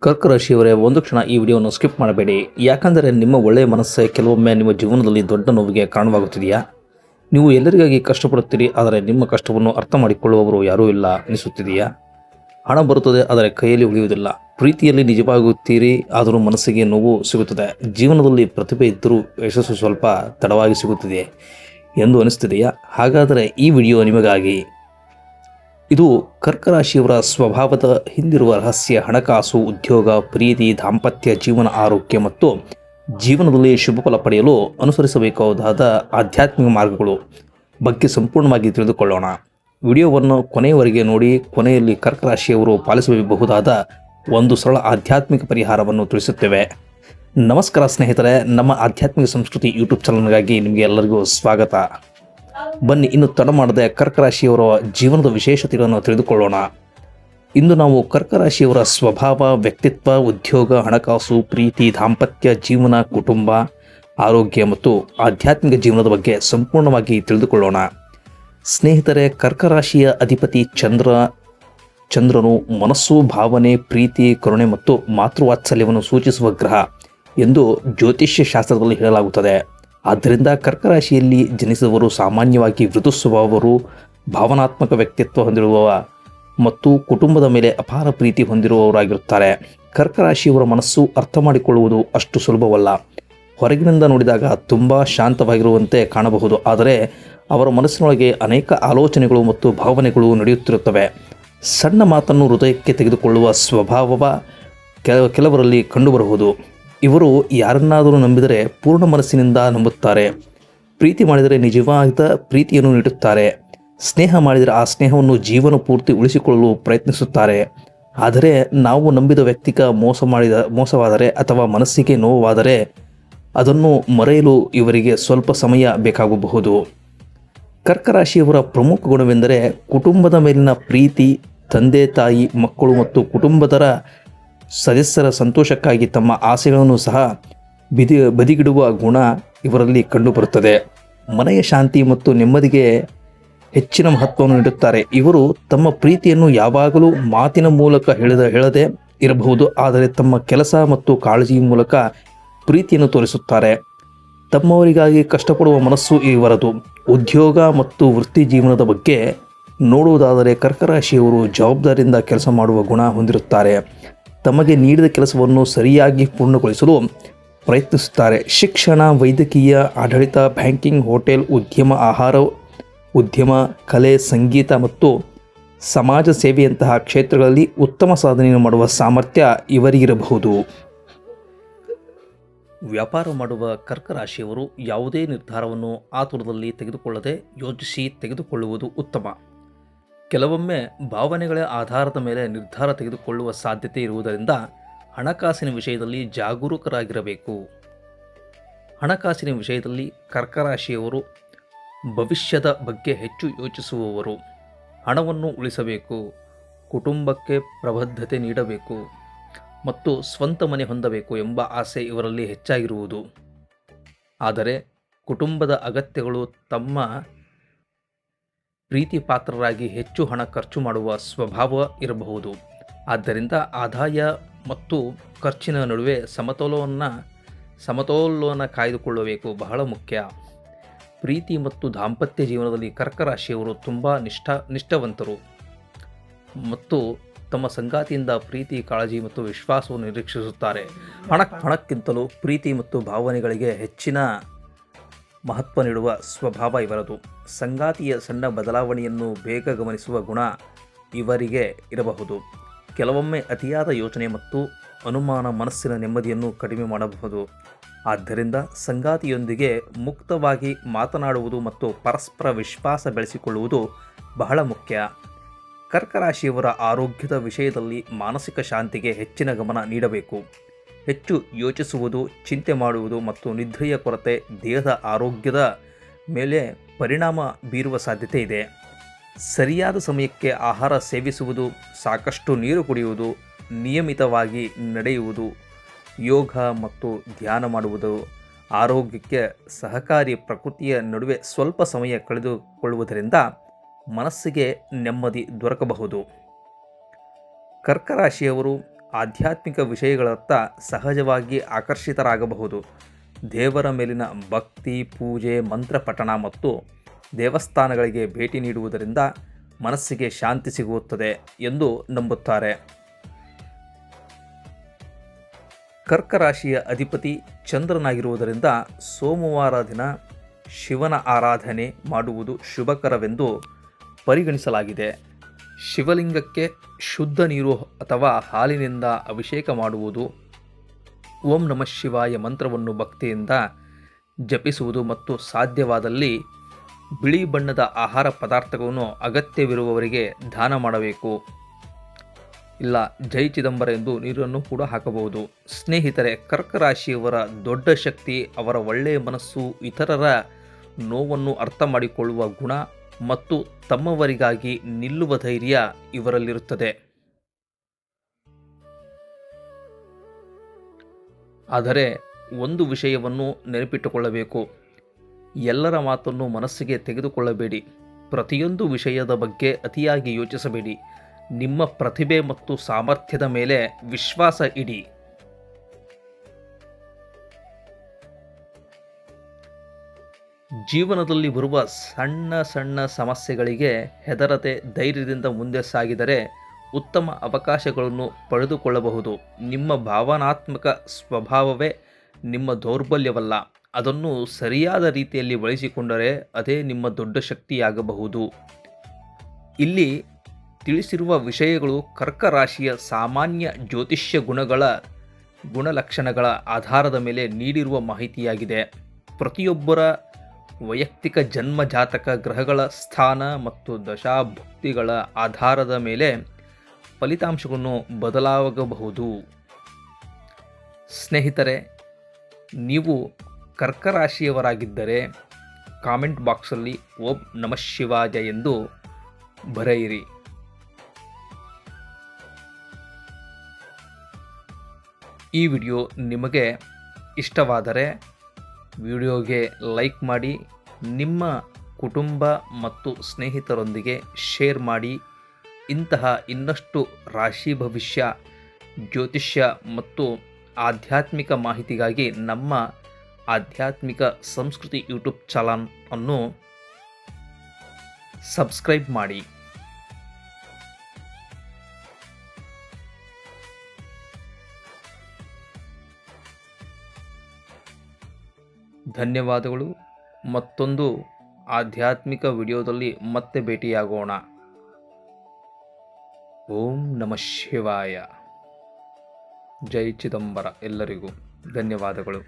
ಕರ್ಕ ರಾಶಿಯವರೇ, ಒಂದು ಕ್ಷಣ ಈ ವಿಡಿಯೋವನ್ನು ಸ್ಕಿಪ್ ಮಾಡಬೇಡಿ. ಯಾಕಂದರೆ ನಿಮ್ಮ ಒಳ್ಳೆಯ ಮನಸ್ಸೇ ಕೆಲವೊಮ್ಮೆ ನಿಮ್ಮ ಜೀವನದಲ್ಲಿ ದೊಡ್ಡ ನೋವಿಗೆ ಕಾರಣವಾಗುತ್ತಿದೆಯಾ? ನೀವು ಎಲ್ಲರಿಗಾಗಿ ಕಷ್ಟಪಡುತ್ತೀರಿ, ಆದರೆ ನಿಮ್ಮ ಕಷ್ಟವನ್ನು ಅರ್ಥ ಮಾಡಿಕೊಳ್ಳುವವರು ಯಾರೂ ಇಲ್ಲ ಅನಿಸುತ್ತಿದೆಯಾ? ಹಣ ಬರುತ್ತದೆ, ಆದರೆ ಕೈಯಲ್ಲಿ ಉಳಿಯುವುದಿಲ್ಲ. ಪ್ರೀತಿಯಲ್ಲಿ ನಿಜವಾಗುತ್ತೀರಿ, ಆದರೂ ಮನಸ್ಸಿಗೆ ನೋವು ಸಿಗುತ್ತದೆ. ಜೀವನದಲ್ಲಿ ಪ್ರತಿಭೆ ಇದ್ದರೂ ಯಶಸ್ಸು ಸ್ವಲ್ಪ ತಡವಾಗಿ ಸಿಗುತ್ತಿದೆ ಎಂದು ಅನಿಸುತ್ತಿದೆಯಾ? ಹಾಗಾದರೆ ಈ ವಿಡಿಯೋ ನಿಮಗಾಗಿ. ಇದು ಕರ್ಕ ರಾಶಿಯವರ ಸ್ವಭಾವದ ಹಿಂದಿರುವ ರಹಸ್ಯ. ಹಣಕಾಸು, ಉದ್ಯೋಗ, ಪ್ರೀತಿ, ದಾಂಪತ್ಯ ಜೀವನ, ಆರೋಗ್ಯ ಮತ್ತು ಜೀವನದಲ್ಲಿ ಶುಭ ಫಲ ಪಡೆಯಲು ಅನುಸರಿಸಬೇಕಾದ ಆಧ್ಯಾತ್ಮಿಕ ಮಾರ್ಗಗಳು ಬಗ್ಗೆ ಸಂಪೂರ್ಣವಾಗಿ ತಿಳಿದುಕೊಳ್ಳೋಣ. ವಿಡಿಯೋವನ್ನು ಕೊನೆಯವರೆಗೆ ನೋಡಿ. ಕೊನೆಯಲ್ಲಿ ಕರ್ಕ ರಾಶಿಯವರು ಪಾಲಿಸಬಹುದಾದ ಒಂದು ಸರಳ ಆಧ್ಯಾತ್ಮಿಕ ಪರಿಹಾರವನ್ನು ತಿಳಿಸುತ್ತೇವೆ. ನಮಸ್ಕಾರ ಸ್ನೇಹಿತರೆ, ನಮ್ಮ ಆಧ್ಯಾತ್ಮಿಕ ಸಂಸ್ಕೃತಿ ಯೂಟ್ಯೂಬ್ ಚಾನಲ್ಗಾಗಿ ನಿಮಗೆ ಎಲ್ಲರಿಗೂ ಸ್ವಾಗತ. ಬನ್ನಿ, ಇನ್ನು ತಡ ಮಾಡದೆ ಕರ್ಕ ರಾಶಿಯವರ ಜೀವನದ ವಿಶೇಷತೆಗಳನ್ನು ತಿಳಿದುಕೊಳ್ಳೋಣ. ಇಂದು ನಾವು ಕರ್ಕ ರಾಶಿಯವರ ಸ್ವಭಾವ, ವ್ಯಕ್ತಿತ್ವ, ಉದ್ಯೋಗ, ಹಣಕಾಸು, ಪ್ರೀತಿ, ದಾಂಪತ್ಯ ಜೀವನ, ಕುಟುಂಬ, ಆರೋಗ್ಯ ಮತ್ತು ಆಧ್ಯಾತ್ಮಿಕ ಜೀವನದ ಬಗ್ಗೆ ಸಂಪೂರ್ಣವಾಗಿ ತಿಳಿದುಕೊಳ್ಳೋಣ. ಸ್ನೇಹಿತರೆ, ಕರ್ಕ ರಾಶಿಯ ಅಧಿಪತಿ ಚಂದ್ರನು ಮನಸ್ಸು, ಭಾವನೆ, ಪ್ರೀತಿ, ಕರುಣೆ ಮತ್ತು ಮಾತೃವಾತ್ಸಲ್ಯವನ್ನು ಸೂಚಿಸುವ ಗ್ರಹ ಎಂದು ಜ್ಯೋತಿಷ್ಯ ಶಾಸ್ತ್ರದಲ್ಲಿ ಹೇಳಲಾಗುತ್ತದೆ. ಆದ್ದರಿಂದ ಕರ್ಕ ರಾಶಿಯಲ್ಲಿ ಜನಿಸಿದವರು ಸಾಮಾನ್ಯವಾಗಿ ಮೃದು ಸ್ವಭಾವವರು, ಭಾವನಾತ್ಮಕ ವ್ಯಕ್ತಿತ್ವ ಹೊಂದಿರುವ ಮತ್ತು ಕುಟುಂಬದ ಮೇಲೆ ಅಪಾರ ಪ್ರೀತಿ ಹೊಂದಿರುವವರಾಗಿರುತ್ತಾರೆ. ಕರ್ಕ ರಾಶಿಯವರ ಮನಸ್ಸು ಅರ್ಥ ಮಾಡಿಕೊಳ್ಳುವುದು ಅಷ್ಟು ಸುಲಭವಲ್ಲ. ಹೊರಗಿನಿಂದ ನೋಡಿದಾಗ ತುಂಬ ಶಾಂತವಾಗಿರುವಂತೆ ಕಾಣಬಹುದು, ಆದರೆ ಅವರ ಮನಸ್ಸಿನೊಳಗೆ ಅನೇಕ ಆಲೋಚನೆಗಳು ಮತ್ತು ಭಾವನೆಗಳು ನಡೆಯುತ್ತಿರುತ್ತವೆ. ಸಣ್ಣ ಮಾತನ್ನು ಹೃದಯಕ್ಕೆ ತೆಗೆದುಕೊಳ್ಳುವ ಸ್ವಭಾವ ಕೆಲವರಲ್ಲಿ ಕಂಡುಬರಬಹುದು. ಇವರು ಯಾರನ್ನಾದರೂ ನಂಬಿದರೆ ಪೂರ್ಣ ಮನಸ್ಸಿನಿಂದ ನಂಬುತ್ತಾರೆ. ಪ್ರೀತಿ ಮಾಡಿದರೆ ನಿಜವಾದ ಪ್ರೀತಿಯನ್ನು ನೀಡುತ್ತಾರೆ. ಸ್ನೇಹ ಮಾಡಿದರೆ ಆ ಸ್ನೇಹವನ್ನು ಜೀವನ ಪೂರ್ತಿ ಉಳಿಸಿಕೊಳ್ಳಲು ಪ್ರಯತ್ನಿಸುತ್ತಾರೆ. ಆದರೆ ನಾವು ನಂಬಿದ ವ್ಯಕ್ತಿಗೆ ಮೋಸವಾದರೆ ಅಥವಾ ಮನಸ್ಸಿಗೆ ನೋವಾದರೆ ಅದನ್ನು ಮರೆಯಲು ಇವರಿಗೆ ಸ್ವಲ್ಪ ಸಮಯ ಬೇಕಾಗಬಹುದು. ಕರ್ಕ ರಾಶಿಯವರ ಪ್ರಮುಖ ಗುಣವೆಂದರೆ ಕುಟುಂಬದ ಮೇಲಿನ ಪ್ರೀತಿ. ತಂದೆ, ತಾಯಿ, ಮಕ್ಕಳು ಮತ್ತು ಕುಟುಂಬದ ಸದಸ್ಯರ ಸಂತೋಷಕ್ಕಾಗಿ ತಮ್ಮ ಆಸೆಗಳನ್ನು ಸಹ ಬದಿಗಿಡುವ ಗುಣ ಇವರಲ್ಲಿ ಕಂಡುಬರುತ್ತದೆ. ಮನೆಯ ಶಾಂತಿ ಮತ್ತು ನೆಮ್ಮದಿಗೆ ಹೆಚ್ಚಿನ ಮಹತ್ವವನ್ನು ನೀಡುತ್ತಾರೆ. ಇವರು ತಮ್ಮ ಪ್ರೀತಿಯನ್ನು ಯಾವಾಗಲೂ ಮಾತಿನ ಮೂಲಕ ಹೇಳದೇ ಇರಬಹುದು, ಆದರೆ ತಮ್ಮ ಕೆಲಸ ಮತ್ತು ಕಾಳಜಿ ಮೂಲಕ ಪ್ರೀತಿಯನ್ನು ತೋರಿಸುತ್ತಾರೆ. ತಮ್ಮವರಿಗಾಗಿ ಕಷ್ಟಪಡುವ ಮನಸ್ಸು ಇವರದು. ಉದ್ಯೋಗ ಮತ್ತು ವೃತ್ತಿ ಜೀವನದ ಬಗ್ಗೆ ನೋಡುವುದಾದರೆ ಕರ್ಕ ರಾಶಿಯವರು ಜವಾಬ್ದಾರಿಯಿಂದ ಕೆಲಸ ಮಾಡುವ ಗುಣ ಹೊಂದಿರುತ್ತಾರೆ. ತಮಗೆ ನೀಡಿದ ಕೆಲಸವನ್ನು ಸರಿಯಾಗಿ ಪೂರ್ಣಗೊಳಿಸಲು ಪ್ರಯತ್ನಿಸುತ್ತಾರೆ. ಶಿಕ್ಷಣ, ವೈದ್ಯಕೀಯ, ಆಡಳಿತ, ಬ್ಯಾಂಕಿಂಗ್, ಹೋಟೆಲ್ ಉದ್ಯಮ, ಆಹಾರ ಉದ್ಯಮ, ಕಲೆ, ಸಂಗೀತ ಮತ್ತು ಸಮಾಜ ಸೇವೆಯಂತಹ ಕ್ಷೇತ್ರಗಳಲ್ಲಿ ಉತ್ತಮ ಸಾಧನೆಯನ್ನು ಮಾಡುವ ಸಾಮರ್ಥ್ಯ ಇವರಿಗಿರಬಹುದು. ವ್ಯಾಪಾರ ಮಾಡುವ ಕರ್ಕ ರಾಶಿಯವರು ಯಾವುದೇ ನಿರ್ಧಾರವನ್ನು ಆತುರದಲ್ಲಿ ತೆಗೆದುಕೊಳ್ಳದೆ ಯೋಚಿಸಿ ತೆಗೆದುಕೊಳ್ಳುವುದು ಉತ್ತಮ. ಕೆಲವೊಮ್ಮೆ ಭಾವನೆಗಳ ಆಧಾರದ ಮೇಲೆ ನಿರ್ಧಾರ ತೆಗೆದುಕೊಳ್ಳುವ ಸಾಧ್ಯತೆ ಇರುವುದರಿಂದ ಹಣಕಾಸಿನ ವಿಷಯದಲ್ಲಿ ಜಾಗರೂಕರಾಗಿರಬೇಕು. ಹಣಕಾಸಿನ ವಿಷಯದಲ್ಲಿ ಕರ್ಕ ರಾಶಿಯವರು ಭವಿಷ್ಯದ ಬಗ್ಗೆ ಹೆಚ್ಚು ಯೋಚಿಸುವವರು. ಹಣವನ್ನು ಉಳಿಸಬೇಕು, ಕುಟುಂಬಕ್ಕೆ ಪ್ರಬದ್ಧತೆ ನೀಡಬೇಕು ಮತ್ತು ಸ್ವಂತ ಮನೆ ಹೊಂದಬೇಕು ಎಂಬ ಆಸೆ ಇವರಲ್ಲಿ ಹೆಚ್ಚಾಗಿರುವುದು. ಆದರೆ ಕುಟುಂಬದ ಅಗತ್ಯಗಳು ತಮ್ಮ ಪ್ರೀತಿ ಪಾತ್ರರಾಗಿ ಹೆಚ್ಚು ಹಣ ಖರ್ಚು ಮಾಡುವ ಸ್ವಭಾವ ಇರಬಹುದು. ಆದ್ದರಿಂದ ಆದಾಯ ಮತ್ತು ಖರ್ಚಿನ ನಡುವೆ ಸಮತೋಲನ ಕಾಯ್ದುಕೊಳ್ಳಬೇಕು ಬಹಳ ಮುಖ್ಯ. ಪ್ರೀತಿ ಮತ್ತು ದಾಂಪತ್ಯ ಜೀವನದಲ್ಲಿ ಕರ್ಕ ರಾಶಿಯವರು ತುಂಬ ನಿಷ್ಠಾವಂತರು ಮತ್ತು ತಮ್ಮ ಸಂಗಾತಿಯಿಂದ ಪ್ರೀತಿ, ಕಾಳಜಿ ಮತ್ತು ವಿಶ್ವಾಸವನ್ನು ನಿರೀಕ್ಷಿಸುತ್ತಾರೆ. ಹಣಕ್ಕಿಂತಲೂ ಪ್ರೀತಿ ಮತ್ತು ಭಾವನೆಗಳಿಗೆ ಹೆಚ್ಚಿನ ಮಹತ್ವ ನೀಡುವ ಸ್ವಭಾವ ಇವರದು. ಸಂಗಾತಿಯ ಸಣ್ಣ ಬದಲಾವಣೆಯನ್ನು ಬೇಗ ಗಮನಿಸುವ ಗುಣ ಇವರಿಗೆ ಇರಬಹುದು. ಕೆಲವೊಮ್ಮೆ ಅತಿಯಾದ ಯೋಚನೆ ಮತ್ತು ಅನುಮಾನ ಮನಸ್ಸಿನ ನೆಮ್ಮದಿಯನ್ನು ಕಡಿಮೆ ಮಾಡಬಹುದು. ಆದ್ದರಿಂದ ಸಂಗಾತಿಯೊಂದಿಗೆ ಮುಕ್ತವಾಗಿ ಮಾತನಾಡುವುದು ಮತ್ತು ಪರಸ್ಪರ ವಿಶ್ವಾಸ ಬೆಳೆಸಿಕೊಳ್ಳುವುದು ಬಹಳ ಮುಖ್ಯ. ಕರ್ಕ ರಾಶಿಯವರ ಆರೋಗ್ಯದ ವಿಷಯದಲ್ಲಿ ಮಾನಸಿಕ ಶಾಂತಿಗೆ ಹೆಚ್ಚಿನ ಗಮನ ನೀಡಬೇಕು. ಹೆಚ್ಚು ಯೋಚಿಸುವುದು, ಚಿಂತೆ ಮಾಡುವುದು ಮತ್ತು ನಿದ್ರೆಯ ಕೊರತೆ ದೇಹದ ಆರೋಗ್ಯದ ಮೇಲೆ ಪರಿಣಾಮ ಬೀರುವ ಸಾಧ್ಯತೆ ಇದೆ. ಸರಿಯಾದ ಸಮಯಕ್ಕೆ ಆಹಾರ ಸೇವಿಸುವುದು, ಸಾಕಷ್ಟು ನೀರು ಕುಡಿಯುವುದು, ನಿಯಮಿತವಾಗಿ ನಡೆಯುವುದು, ಯೋಗ ಮತ್ತು ಧ್ಯಾನ ಮಾಡುವುದು ಆರೋಗ್ಯಕ್ಕೆ ಸಹಕಾರಿ. ಪ್ರಕೃತಿಯ ನಡುವೆ ಸ್ವಲ್ಪ ಸಮಯ ಕಳೆದುಕೊಳ್ಳುವುದರಿಂದ ಮನಸ್ಸಿಗೆ ನೆಮ್ಮದಿ ದೊರಕಬಹುದು. ಕರ್ಕ ರಾಶಿಯವರು ಆಧ್ಯಾತ್ಮಿಕ ವಿಷಯಗಳತ್ತ ಸಹಜವಾಗಿ ಆಕರ್ಷಿತರಾಗಬಹುದು. ದೇವರ ಮೇಲಿನ ಭಕ್ತಿ, ಪೂಜೆ, ಮಂತ್ರ ಪಠಣ ಮತ್ತು ದೇವಸ್ಥಾನಗಳಿಗೆ ಭೇಟಿ ನೀಡುವುದರಿಂದ ಮನಸ್ಸಿಗೆ ಶಾಂತಿ ಸಿಗುತ್ತದೆ ಎಂದು ನಂಬುತ್ತಾರೆ. ಕರ್ಕ ರಾಶಿಯ ಅಧಿಪತಿ ಚಂದ್ರನಾಗಿರುವುದರಿಂದ ಸೋಮವಾರ ದಿನ ಶಿವನ ಆರಾಧನೆ ಮಾಡುವುದು ಶುಭಕರವೆಂದು ಪರಿಗಣಿಸಲಾಗಿದೆ. ಶಿವಲಿಂಗಕ್ಕೆ ಶುದ್ಧ ನೀರು ಅಥವಾ ಹಾಲಿನಿಂದ ಅಭಿಷೇಕ ಮಾಡುವುದು, ಓಂ ನಮಃ ಶಿವಾಯ ಮಂತ್ರವನ್ನು ಭಕ್ತಿಯಿಂದ ಜಪಿಸುವುದು ಮತ್ತು ಸಾಧ್ಯವಾದಲ್ಲಿ ಬಿಳಿ ಬಣ್ಣದ ಆಹಾರ ಪದಾರ್ಥಗಳನ್ನು ಅಗತ್ಯವಿರುವವರಿಗೆ ದಾನ ಮಾಡಬೇಕು. ಇಲ್ಲ ಜೈ ಚಿದಂಬರ ಎಂದು ನೀರನ್ನು ಕೂಡ ಹಾಕಬಹುದು. ಸ್ನೇಹಿತರೆ, ಕರ್ಕ ರಾಶಿಯವರ ದೊಡ್ಡ ಶಕ್ತಿ ಅವರ ಒಳ್ಳೆಯ ಮನಸ್ಸು, ಇತರರ ನೋವನ್ನು ಅರ್ಥ ಮಾಡಿಕೊಳ್ಳುವ ಗುಣ ಮತ್ತು ತಮ್ಮವರಿಗಾಗಿ ನಿಲ್ಲುವ ಧೈರ್ಯ ಇವರಲ್ಲಿರುತ್ತದೆ. ಆದರೆ ಒಂದು ವಿಷಯವನ್ನು ನೆನಪಿಟ್ಟುಕೊಳ್ಳಬೇಕು, ಎಲ್ಲರ ಮಾತನ್ನು ಮನಸ್ಸಿಗೆ ತೆಗೆದುಕೊಳ್ಳಬೇಡಿ. ಪ್ರತಿಯೊಂದು ವಿಷಯದ ಬಗ್ಗೆ ಅತಿಯಾಗಿ ಯೋಚಿಸಬೇಡಿ. ನಿಮ್ಮ ಪ್ರತಿಭೆ ಮತ್ತು ಸಾಮರ್ಥ್ಯದ ಮೇಲೆ ವಿಶ್ವಾಸ ಇಡಿ. ಜೀವನದಲ್ಲಿ ಬರುವ ಸಣ್ಣ ಸಣ್ಣ ಸಮಸ್ಯೆಗಳಿಗೆ ಹೆದರದೆ ಧೈರ್ಯದಿಂದ ಮುಂದೆ ಸಾಗಿದರೆ ಉತ್ತಮ ಅವಕಾಶಗಳನ್ನು ಪಡೆದುಕೊಳ್ಳಬಹುದು. ನಿಮ್ಮ ಭಾವನಾತ್ಮಕ ಸ್ವಭಾವವೇ ನಿಮ್ಮ ದೌರ್ಬಲ್ಯವಲ್ಲ. ಅದನ್ನು ಸರಿಯಾದ ರೀತಿಯಲ್ಲಿ ಬಳಸಿಕೊಂಡರೆ ಅದೇ ನಿಮ್ಮ ದೊಡ್ಡ ಶಕ್ತಿಯಾಗಬಹುದು. ಇಲ್ಲಿ ತಿಳಿಸಿರುವ ವಿಷಯಗಳು ಕರ್ಕ ರಾಶಿಯ ಸಾಮಾನ್ಯ ಜ್ಯೋತಿಷ್ಯ ಗುಣಲಕ್ಷಣಗಳ ಆಧಾರದ ಮೇಲೆ ನೀಡಿರುವ ಮಾಹಿತಿಯಾಗಿದೆ. ಪ್ರತಿಯೊಬ್ಬರ ವೈಯಕ್ತಿಕ ಜನ್ಮ ಜಾತಕ, ಗ್ರಹಗಳ ಸ್ಥಾನ ಮತ್ತು ದಶಾಭುಕ್ತಿಗಳ ಆಧಾರದ ಮೇಲೆ ಫಲಿತಾಂಶಗಳನ್ನು ಬದಲಾಗಬಹುದು. ಸ್ನೇಹಿತರೆ, ನೀವು ಕರ್ಕ ರಾಶಿಯವರಾಗಿದ್ದರೆ ಕಾಮೆಂಟ್ ಬಾಕ್ಸಲ್ಲಿ ಓಂ ನಮಃ ಶಿವಾಯ ಎಂದು ಬರೆಯಿರಿ. ಈ ವಿಡಿಯೋ ನಿಮಗೆ ಇಷ್ಟವಾದರೆ ವಿಡಿಯೋಗೆ ಲೈಕ್ ಮಾಡಿ, ನಿಮ್ಮ ಕುಟುಂಬ ಮತ್ತು ಸ್ನೇಹಿತರೊಂದಿಗೆ ಶೇರ್ ಮಾಡಿ. ಇಂತಹ ಇನ್ನಷ್ಟು ರಾಶಿ ಭವಿಷ್ಯ, ಜ್ಯೋತಿಷ್ಯ ಮತ್ತು ಆಧ್ಯಾತ್ಮಿಕ ಮಾಹಿತಿಗಾಗಿ ನಮ್ಮ ಆಧ್ಯಾತ್ಮಿಕ ಸಂಸ್ಕೃತಿ ಯೂಟ್ಯೂಬ್ ಚಾನಲ್ ಅನ್ನು ಸಬ್ಸ್ಕ್ರೈಬ್ ಮಾಡಿ. ಧನ್ಯವಾದಗಳು. ಮತ್ತೊಂದು ಆಧ್ಯಾತ್ಮಿಕ ವಿಡಿಯೋದಲ್ಲಿ ಮತ್ತೆ ಭೇಟಿಯಾಗೋಣ. ಓಂ ನಮಃ ಶಿವಾಯ. ಜೈ ಚಿದಂಬರ. ಎಲ್ಲರಿಗೂ ಧನ್ಯವಾದಗಳು.